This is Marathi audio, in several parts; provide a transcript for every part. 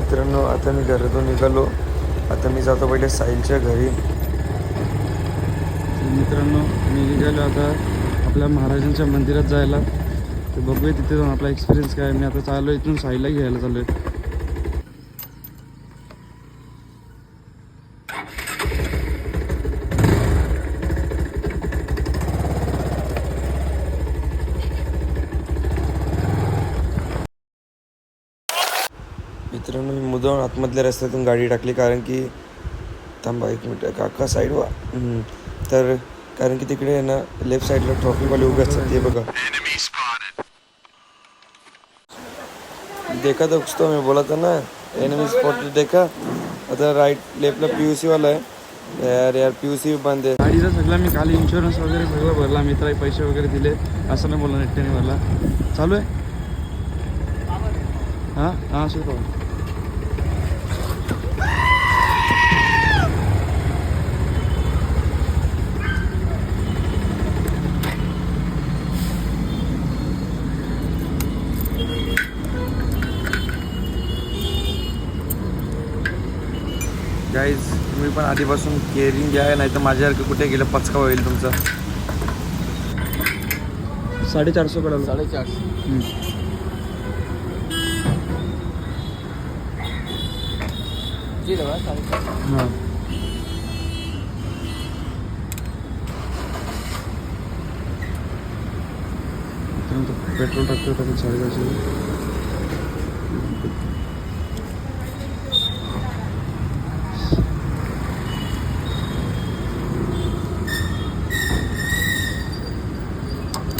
मित्रांनो, आता मी घरातून निघालो. आता मी जातो पहिले साहिलच्या घरी. मित्रांनो, मी निघालो आता आपल्या महाराजांच्या मंदिरात जायला. तर बघूया तिथे जाऊन आपला एक्सपिरियन्स काय. मी आता चाललो इथून साहिलला घ्यायला चालू आहे. मित्रांनो, मी मुद्दाम आतमधल्या रस्त्यातून गाडी टाकली, कारण की थांबा एक मिनिट काका साईड वा. तर कारण की तिकडे आहे ना लेफ्ट साईडला ट्रॉफिकवाले उभे असतात. ते बघा, देखा दोस्तो मी बोला था ना, एनिमी स्पॉटेड देखा. आता राईट लेफ्टला PUC वाला आहे. यार PUC बंद आहे. गाडीचा सगळा मी काल इन्शुरन्स वगैरे सगळं भरला. मित्राला पैसे वगैरे दिले, असं नाही बोलला, नेट्याने भरला. चालू आहे. हां शिकव. गाईज, तुम्ही पण आधीपासून केअरिंग घ्या, नाही तर माझ्यासारखं कुठे गेलं पचका होईल तुमचा. 450 कळलं. 450. हां. पेट्रोल टाकतो टाकून 450.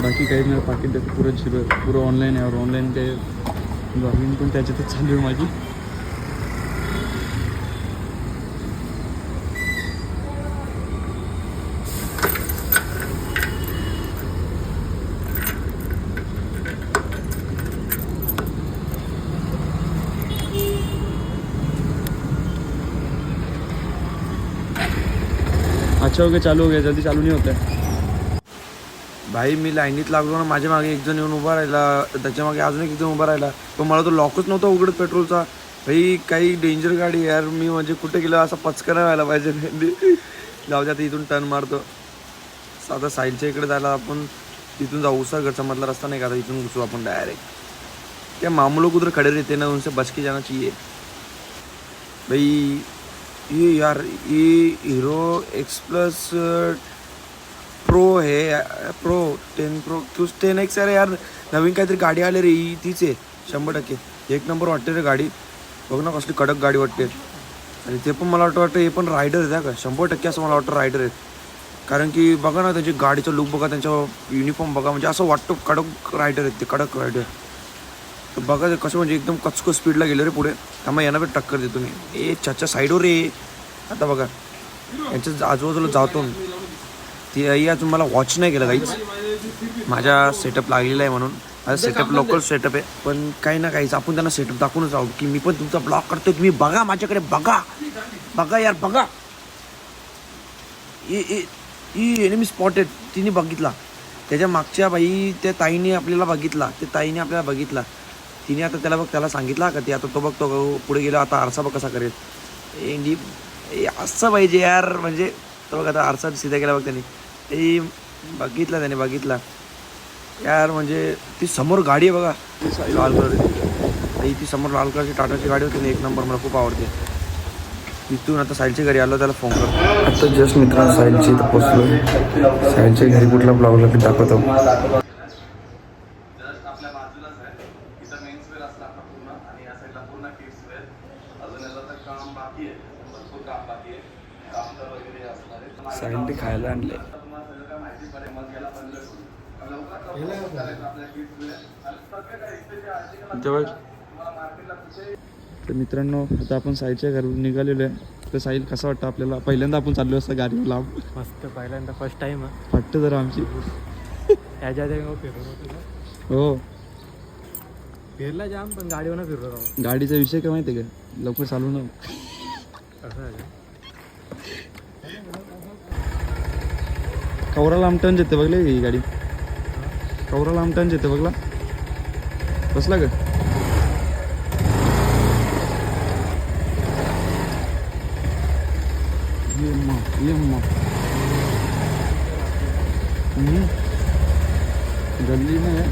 बाकी काही नाही, पाकिट देतो पुरं झिरो. पुरं ऑनलाईन आहे. ऑनलाईन ते लॉगिन पण त्याच्यातच चालू आहे माझी. अच्छा हो गया, चालू हो गया. जल्दी चालू नहीं होता है. भाई मी लाईनीत लागलो ना, माझ्या मागे एक जण येऊन उभा राहिला, त्याच्या मागे अजून एक जण उभा राहिला. पण मला तो लॉकच नव्हता उघडत पेट्रोलचा. भाई काही डेंजर गाडी यार. मी म्हणजे कुठे गेलो असा पचका नाही व्हायला पाहिजे. जाऊ द्या, आता इथून टर्न मारतो. आता साहिलच्या इकडे जायला आपण तिथून जाऊ. घरचा मधला रस्ता नाही का, आता इथून घुसू आपण डायरेक्ट. क्या मामू लोग उधर खड़े रहते ना, उनसे बच के जाना चाहिए भाई. ये यार ये हीरो X+ प्रो है, प्रो 10 प्रो 10X आहे यार. नवीन काहीतरी गाडी आली रे, तीच आहे 100%. एक नंबर वाटते रे गाडी. बघ ना कसली कडक गाडी वाटते. आणि ते पण मला वाटतं हे पण रायडर आहे का 100% असं मला वाटतं रायडर आहेत. कारण की बघा ना त्यांची गाडीचं लुक बघा, त्यांचा युनिफॉर्म बघा, म्हणजे असं वाटतं कडक रायडर आहेत ते, कडक रायडर. तर बघा ते कसं म्हणजे एकदम कचकं स्पीडला गेलं रे पुढे. त्यामुळे यांना पण टक्कर देतो मी. ए चाचा साईडवर रे. आता बघा यांच्या आजूबाजूला जातो. ती आई अजून मला वॉच नाही केलं काहीच. माझा सेटअप लागलेला आहे म्हणून. माझा सेटअप लोकल सेटअप आहे, पण काही ना काहीच आपण त्यांना सेटअप दाखवूनच आहोत की मी पण तुमचा ब्लॉग करतोय, तुम्ही बघा माझ्याकडे. बघा यार बघा. Enemy spotted. तिने बघितला. त्याच्या मागच्या बाई त्या ताईने आपल्याला बघितला. तिने आता त्याला बघ, त्याला सांगितला का ते आता तो बघतो पुढे गेला. आता आरसा बघ कसा करेल. असं पाहिजे यार. म्हणजे तो बघ आता आरसा सीधा गेला बघ त्याने. त्याने बघितला यार. म्हणजे ती समोर गाडी आहे बघा, लाल कलर. ती समोर लाल कलरची टाटाची गाडी होती ना, एक नंबर. मला खूप आवडते. तिथून आता साहिलच्या घरी आलो, त्याला फोन करतो. आता जस्ट मित्रांनो साहिलची इथं पोचलो. साहिलच्या घरी कुठला ब्लॉगला मी दाखवतो. साहिल खायला आणले. तर मित्रांनो, आता आपण साहिलच्या घरून निघालेलो आहे. तर साहिल कसं वाटतं आपल्याला? पहिल्यांदा आपण चाललो असतं गाडीवर लांब. मस्त, पहिल्यांदा फर्स्ट टाइम वाटतं जरा आमची. त्याच्या हो, फिरला जाम, पण गाडीवर फिरलो राहू. गाडीचा विषय काय माहिती आहे का? लवकर चालू ना. कवराला आमटन जेते बघले ही गाडी. कवराला आमटन जेते बघला. कसला ग? ये मग गल्ली में है.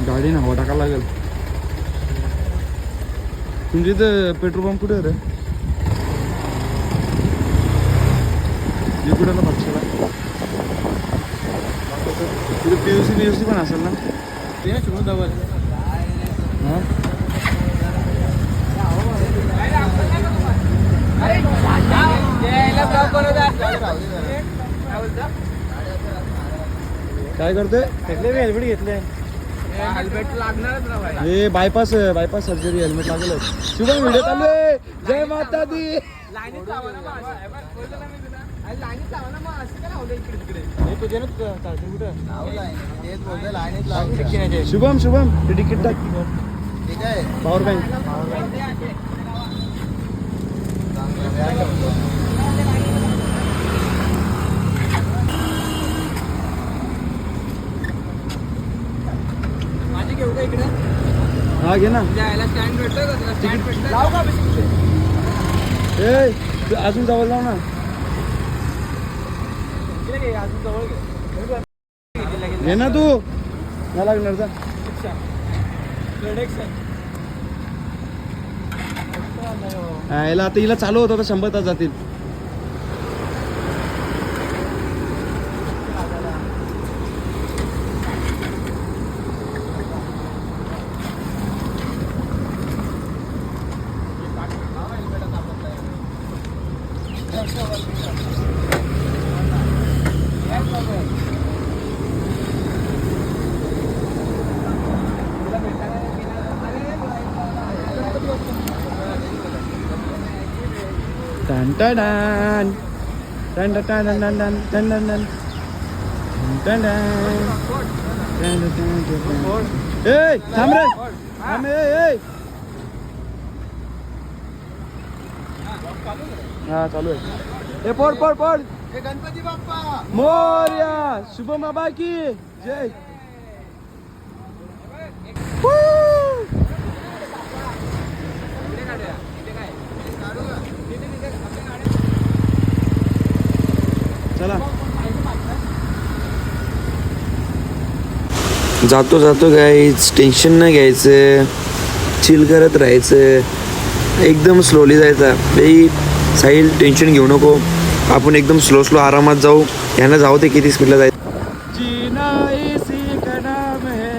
गाडीनं हवा टाकायला लागेल. तुमच्या इथं पेट्रोल पंप कुठे आहे रे? इकडे ना पक्षाला तिथे पीयूसी पण असेल ना. हां काय करतोय? हेल्मेट घेतले. हे बायपास सर्जरी हेल्मेट लागलं. शुभम व्हिडिओ चालू आहे. जय माता दी. शुभम ते तिकीट टाक. पॉवर बँक हा घे ना. ए अजून जवळ जाऊ ना. घे ना तू. नाही लागणार जा. याला आता हिला चालू होतं तर 100 तास जातील. Dun dun dun. Dun dun dun dun dun dun dun dun. Dun dun. Dun dun dun dun dun. Hey, थांब रे. थांब ए. हा चालू आहे. ए पड. गणपती बाप्पा मोरया. शुभम बाबा की जय. चला जातो गाईज. टेन्शन नाही घ्यायचं, चिल करत राहायचं, एकदम स्लोली जायचं. बाई साहिल टेन्शन घेऊ नको, आपण एकदम स्लो आरामात जाऊ. ह्यानं जाऊ ते किती स्पीडला जायचं. जीना इसी का नाम है.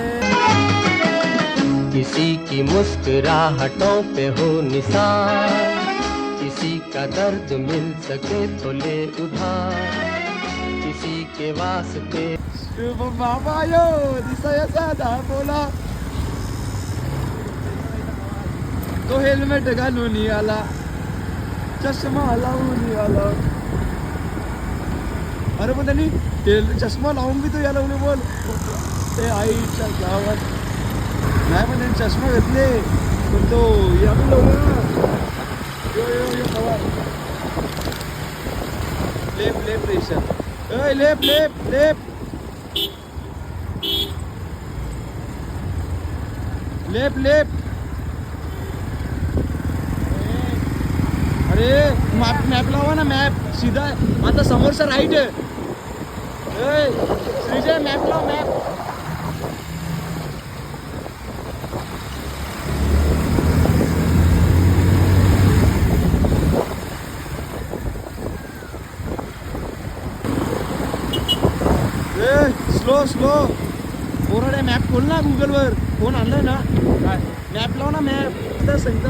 किसी की मुस्कुराहटों पे हो निसार, किसी का दर्द मिल सके तो ले उधार, किसी के वास्ते. शुभम बाबा यो दिसाया साधा बोला. तो हेल्मेट घालून आला, चष्मा लावून आला. अरे पण त्यांनी चष्मा लावून बी तो याला बोल ते आईच्या गावात नाही. पण त्यांनी चष्मा घेतले पण तो याला लेप रेशन. लेप. अरे मॅप लावा ना. मॅप सीधा आता समोरचा राईट आहे. श्रीजय मॅप लाव. Map slow Borade. मॅप खोल ना गुगलवर. फोन आणलाय ना. काय मॅप लाव ना. मॅप तर सांगतो.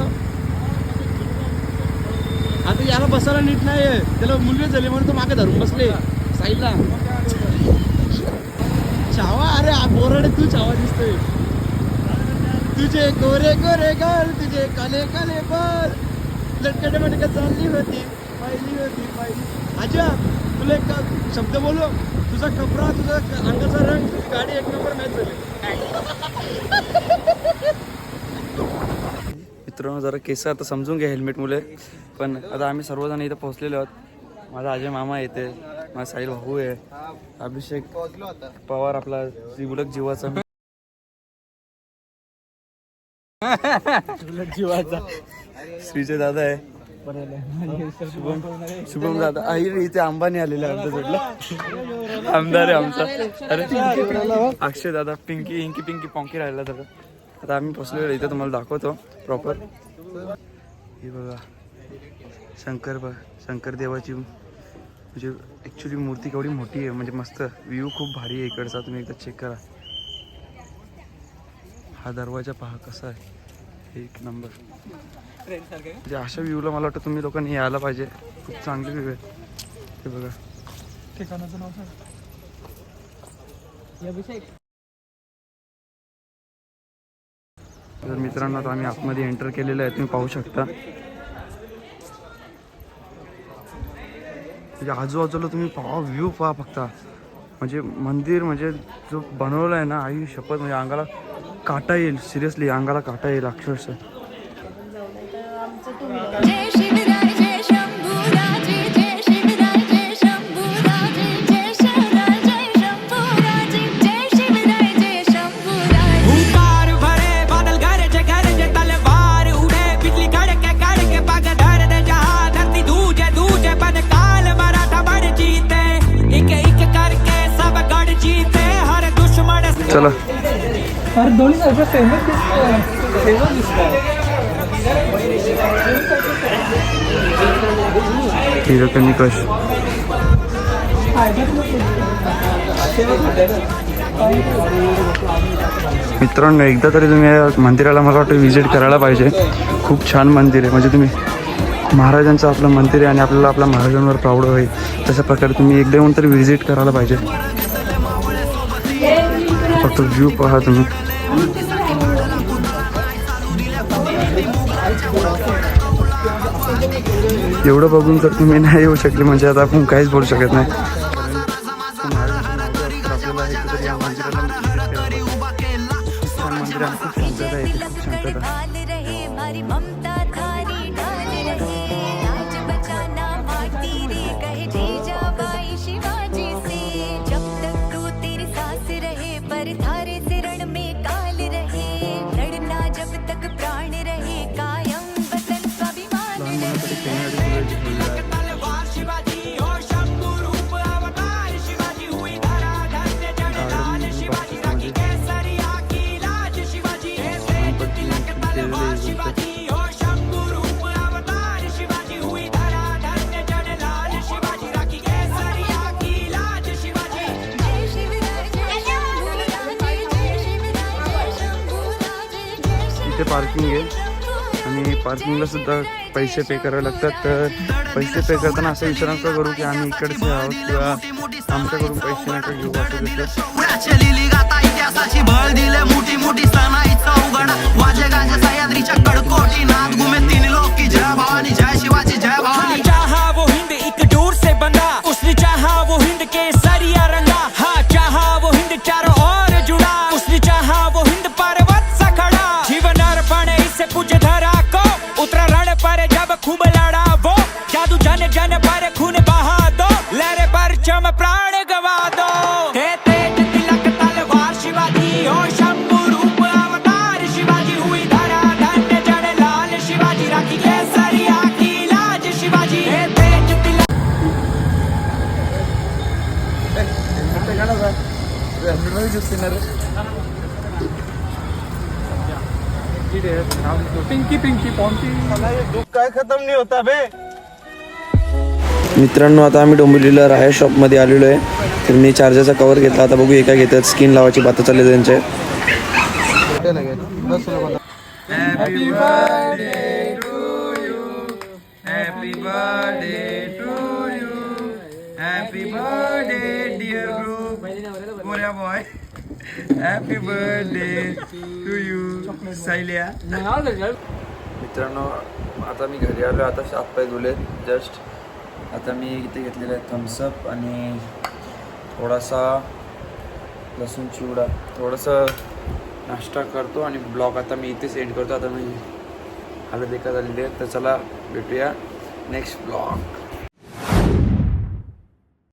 आता याला बसायला नीट नाही आहे, त्याला मुलगी झाली म्हणून तो मागे धरून बसले साईडला. छावा. अरे बोराडे तू छावा दिसतोय. तुझे गोरे गाल, तुझे काले बाल, लटकट मटकट चालली होती पाहिली. आजा तुला एक शब्द बोलू. तुझा कपडा, तुझा अंगाचा रंग, तुझी गाडी 1 नंबर मॅच झाली. मित्रांनो जरा केस आता समजून घ्या हेल्मेट मुले. पण आता आम्ही सर्वजण इथं पोहोचलेलो आहोत. माझा अजय मामा येते, माझा साहिल भाऊ आहे, अभिषेक पवार आपला जिवलक जीवाचा जीवाचा श्रीचे दादा आहे, शुभम दादा. आई इथे अंबानी आलेला आहे आमच्या जोडला, आमदार आहे आमचा. अरे अक्षय दादा, पिंकी पॉंकी राहिला दादा. आता आम्ही पोचलेलो इथे, तुम्हाला दाखवतो प्रॉपर. हे बघा शंकर देवाची म्हणजे ॲक्च्युली मूर्ती केवढी मोठी आहे, म्हणजे मस्त व्ह्यू खूप भारी आहे इकडचा. तुम्ही एकदा चेक करा. हा दरवाजा पहा कसा आहे, एक नंबर. म्हणजे अशा व्ह्यूला मला वाटतं तुम्ही लोकांनी यायला पाहिजे, खूप चांगली व्ह्यू आहे. हे बघा ठिकाणाचं नाव सांग. तर मित्रांनो आता आम्ही आतमध्ये एंटर केलेलं आहे, तुम्ही पाहू शकता. म्हणजे आजूबाजूला तुम्ही पहा, व्ह्यू पहा फक्त. म्हणजे मंदिर म्हणजे जो बनवलं आहे ना, आई शपथ, म्हणजे अंगाला काटा येईल. सिरियसली अंगाला काटा येईल अक्षरशः. जय शिवराय जय शंभूराजे, जय शिवराय जय शंभूराजे, जय शिवराय जय शंभूराजे, जय शिवराय जय शंभूराजे. हुंकार भरे बादल गरजे तलवार उड़े बिजली कड़के पग धर दे जहां धरती दूजे बन काल मराठा बड़ जीते एक करके सब गढ़ जीते हर दुश्मन. चला अरे दोन्ही साईडला फेमस दिसतंय. निकष मित्रांनो, एकदा तरी तुम्ही या मंदिराला मला वाटतं व्हिजिट करायला पाहिजे. खूप छान मंदिर आहे. म्हणजे तुम्ही महाराजांचं आपलं मंदिर आहे आणि आपल्याला आपल्या महाराजांवर प्राऊड होईल, तशा प्रकारे तुम्ही एकदा येऊन तरी व्हिजिट करायला पाहिजे. फक्त व्ह्यू पहा तुम्ही. एवढं बघून जर तुम्ही नाही येऊ शकले म्हणजे आता आपण काहीच बोलू शकत नाही. इथे पार्किंग आहे आणि पार्किंगला सुद्धा पैसे पे करावे लागतात. तर पैसे पे करताना असं विचार नका करू की आम्ही इकडचे आहोत किंवा आमच्याकडून पैसे नका घेऊ असं इतिहासाची बळ दिले मोठी मोठी सणाईचा उघड वाजे गाजे सह्याद्रीच्या कडकोटी नाद घुमे तीन लोक की जय भवानी जय शिवाजी जय भवानी. चाहा वो हिंद एक डोर से बंधा, उसने चाहा वो हिंद के सरिया रंगा. हाँ चाहा वो हिंद चारों ओर जुड़ा, उसने चाहा वो हिंद पर्वत सा खड़ा. जीवन अर्पण इसे पूजे धरा को उतरा रण पर जब खूब लड़ा वो. जादू जन जन पर खून बहा दो, लहरे पर चम प्राण गवा दो. तेज तिलक तलवार शिवाजी हो शंभू रूप अवतार शिवाजी. हुई धरा धन्य जड़ लाल शिवाजी. राखी केसरिया की लाज शिवाजी. तेज तिलक पिंकी पॉन्टी. काय खतम नाही होता बे. मित्रांनो, आता आम्ही डोंबिवलीला राया शॉपमध्ये आलेलो आहे. तर मी चार्जरचा कवर घेतला. आता बघू हे काय घेतात. स्किन लावायची बाता चालली त्यांचे. Happy birthday to you, happy birthday to you, happy birthday dear group Morya boy. Happy birthday to you सायल्या. मित्रांनो, आता मी घरी आलो. आता हातपाय धुले जस्ट. आता मी इथे घेतलेलं आहे थम्सअप आणि थोडासा लसूण चिवडा, थोडंसं नाश्ता करतो आणि ब्लॉग आता मी इथेच एंड करतो. आता मी हालत एका झालेली आहे. तर चला भेटूया नेक्स्ट ब्लॉग.